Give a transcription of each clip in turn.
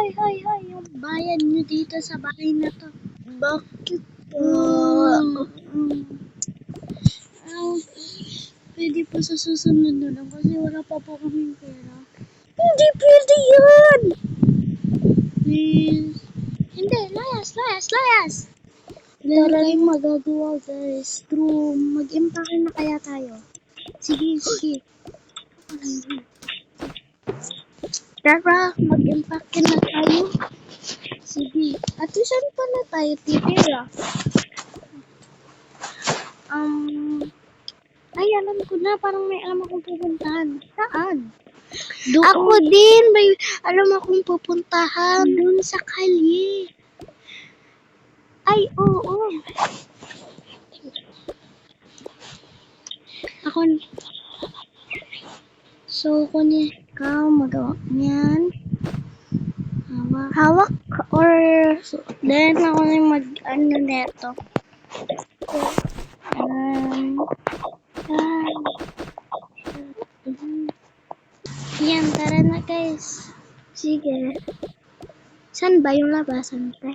yung bayan nyo dito sa bahay na to. Bakit po? Pwede po sa susunod na lang kasi wala pa po kaming pera. Hindi pwede yan! Please. Hindi, layas. Wala na tayong magagawa, guys. True. Mag-impake na kaya tayo. Sige. Tara, mag-impake na tayo. Sige. At saan pa na tayo titira? Ay, alam ko na. Parang may alam akong pupuntahan. Saan? Doon. Ako din. May alam akong pupuntahan. Doon sa kalye. Ay, oo. So, kung ikaw magawa niyan, hawak or then ako na mag-ano neto. Yan, tara na guys. Sige. Saan ba yung labasan, te?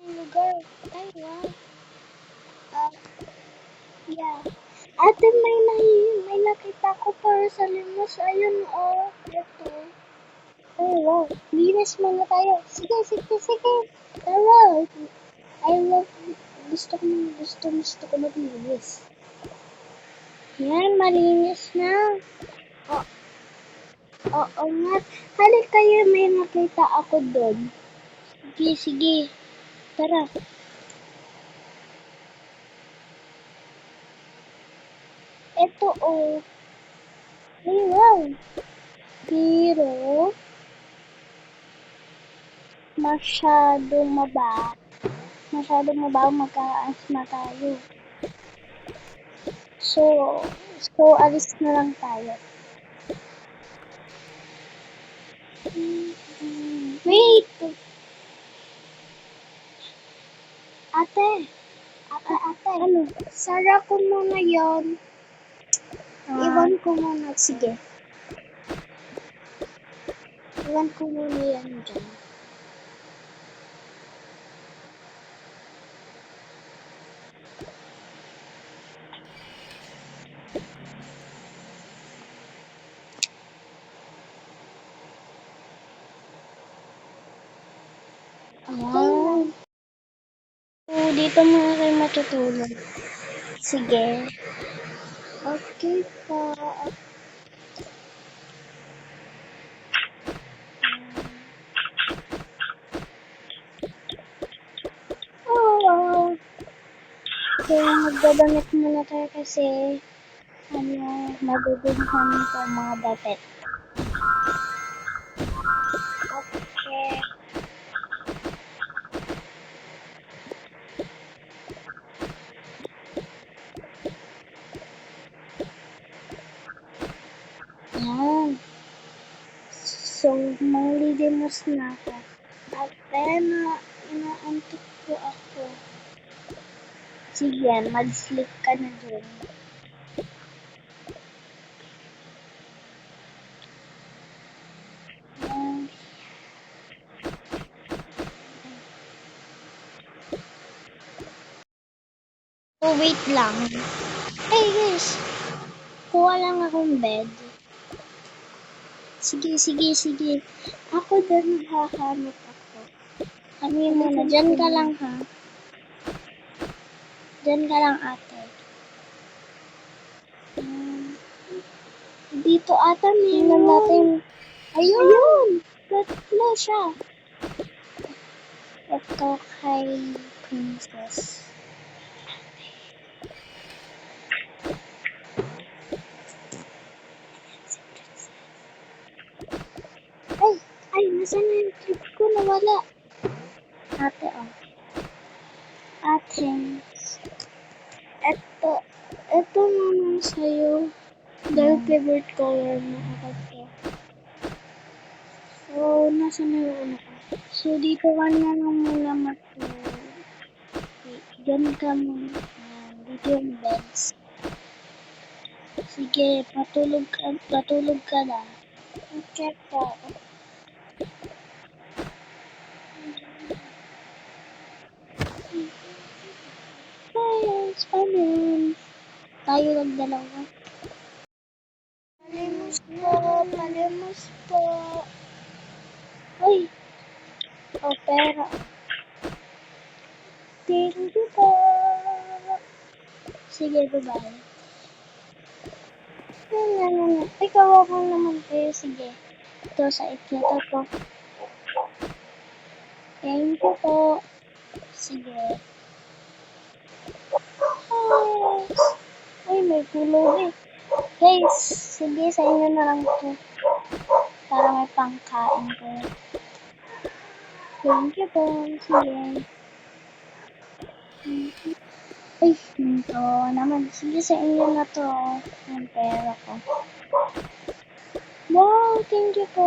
Lugar. Ay, wow. Yeah. Ate, may nakita ko para sa limos. Ayun, oh. Ito. Ay, wow. Linis muna tayo. Sige. Tara. Gusto ko maglinis. Yan, malinis na. Oo nga. Halik kayo, may nakita ako doon. Sige. Tara. Ito, oh. Ay, wow. Pero, masyadong mabaho magka-asma tayo. So, alis na lang tayo. Wait! Ate. Ano? Sara ko muna yon. Iwan ko muna. Sige. Iwan ko muna yan dyan. Ayan. So, dito muna kayo matutulog. Sige. Okay pa. So, magdadamit muna tayo kasi madudughan ko mga dapat. Okay. Yan. So, manglilimus na ako. At inaantok ko ako. Sige, mag-sleep ka na dun. So, wait lang. Hey guys, kuha lang akong bed. Sige. Ako din hahanap ako. Kami muna, dyan ka lang ha. Dyan ka lang ate. Dito ata mayroon natin. Ayun! Tatlo siya. Ito kay Princess. Ay, nasaan na yung trip ko? Nawala. Ate, oh. Ate. Ito naman sa'yo. Dahil favorite color mo ako to. So, nasaan na yung ano ko? So, dito ka na lang muna matulog. Diyan ka muna. Dito yung beds. Sige, patulog ka na. Okay po. Yes, paano? Tayo lang dalawa. Palimos po, palimos po. Uy, pera. Thank you po. Sige, bye-bye. Ay, kawawa naman kayo. Sige. Ito, sa ikita po. Thank you po. Sige. Yes. Ay, may tulog eh. Guys, sige, sa inyo na lang to. Para may pangkain ko. Thank you po. Sige. Ay, ito naman. Sige, sa inyo na to. Yung pera ko. Wow, thank you po.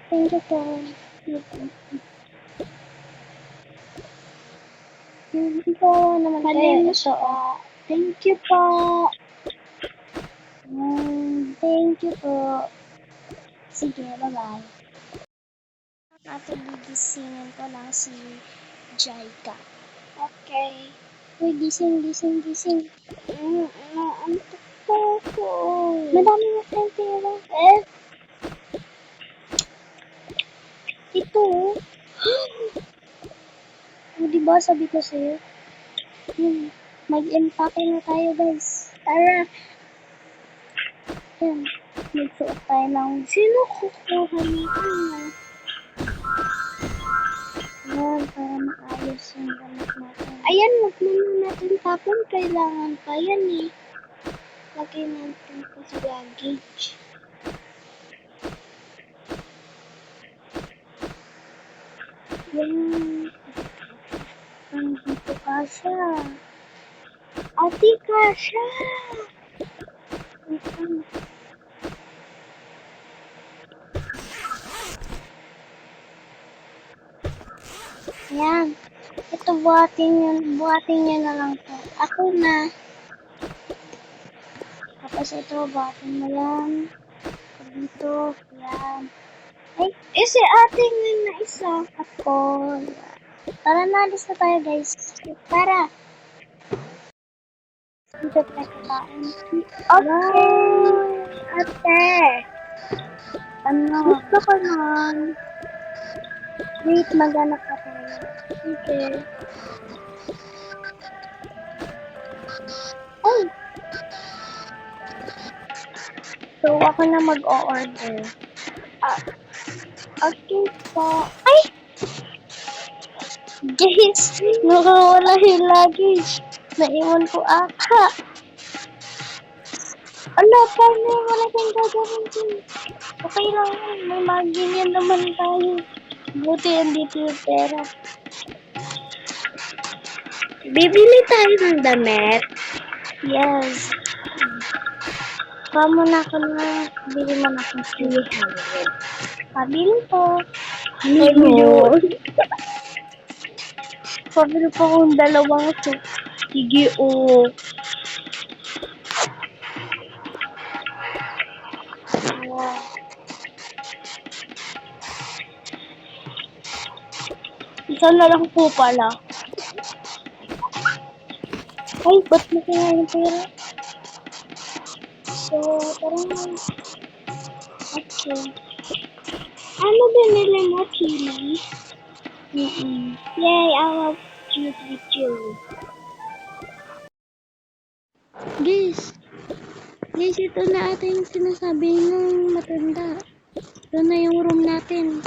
Thank you po. Ito naman kayo. Ito, thank you po. Thank you po. Sige, bye-bye. At gigisingin ko lang si Jaika. Okay. Uy, gising. Naantok po ako. Madami na tayong pera. Ito. Diba sabi ko sa'yo? Mag-empake na tayo, guys. Tara. Yan. Nagsuot tayo ng sino kukuha nito na. Yan, para maayos yung gamit natin. Ayan, wag muna natin tapon. Kailangan pa yan eh. Lagay natin po sa luggage. Yan. Nandito ka siya. Ate ka siya. Yan. Ito, buhatin nyo na lang to. Ako na. Tapos ito, buhatin mo yan. Dito, yan. Ay, si ate nga na isa. Ako. Tara na, alis na tayo, guys. Tara. Dito tayo kakain. Okay. Ate. Ano? Gusto ko nun. Wait, maghanap ka tayo. Okay. Ay! So, ako na mag-o-order. Okay po. Ay! Guys, nakawala yung luggage. Naiwan ko ata. Ano, paano yung wala tayong gagawin dun? Okay lang yun. May mag-ganyan naman tayo. Buti andito yung pera. Bibili tayo ng damit? Yes. Kamo na ko na. Bili mo na kung 300. Pabili po. Ano yun? Pabili po kung dalawang ito. Sige, oh. Wow. Isa na lang po pala. Ay, ba't mo kaya yung pera? So, parang... Okay. Ano binili mo, Chili? Yay, I love cute with you. Guys, ito na ata yung sinasabi ng matanda. Ito na yung room natin.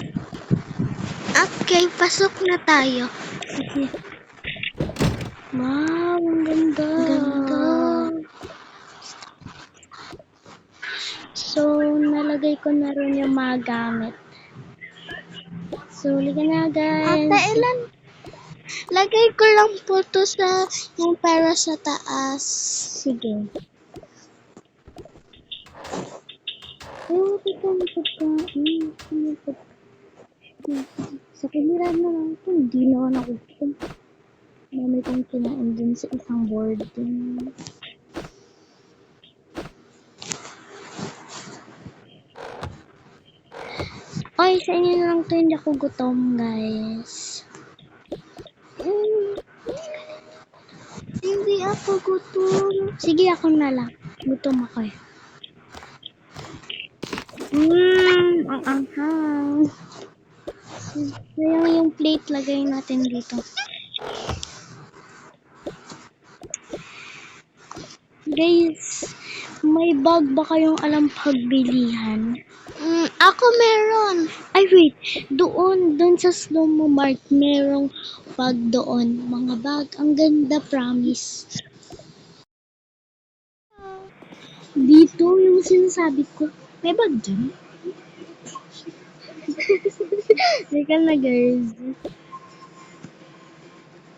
Okay, pasok na tayo. Sige. Wow, ang ganda. Ganda. So, nalagay ko na rin yung mga gamit. So, liga na guys. Ate, ilan? Lagay ko lang po to sa yung pera sa taas. Sige. Ay, sa kamera na lang ito. Hindi na ako nakukuha. Dami kong kinain din sa isang board din. Guys, sa inyo na lang to, hindi ako gutom, guys. Hindi ako gutom. Sige, ako na lang. Gutom ako eh. Ang anghang. Sayang yung plate, lagay natin dito. Guys, may bag ba kayong alam pagbilihan? Ako meron. Ay wait, doon sa Slomo Mart, merong bag doon. Mga bag, ang ganda, promise. Dito yung sinasabi ko, may bag dyan. Teka na guys.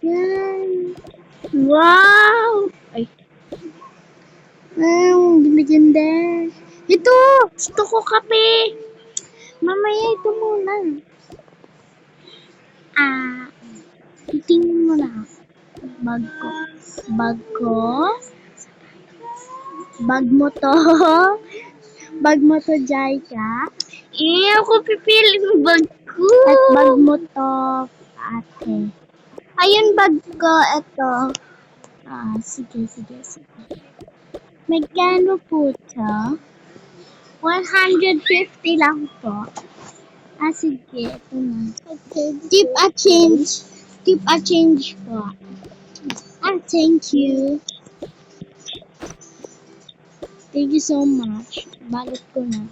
Yan. Wow! Ay. Ganda. Ito! Gusto ko kape. Mamaya ito muna. Tingin mo na. Bag ko. Bag ko. Bag mo to. Bag mo to, Jaika. Ako pipili yung bag ko. At bag mo to, ate. Ayun, bag ko. Ito. Sige. Magkano po to? 150 lang po. Sige. Ito na. Tip a change. Tip a change po. Thank you. Thank you so much. Balot ko na.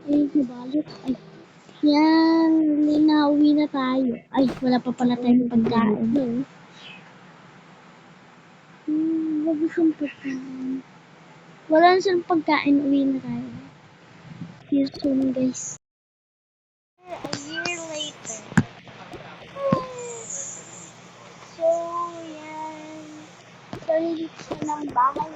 Balot. Ay. Yan. Uwi na tayo. Ay, wala pa pala tayong pagkain. Wag siyang pagkain. Wala na silang pagkain. Uwi na tayo. See you soon, guys. A year later. So, yan. Sarili ko ng bahay.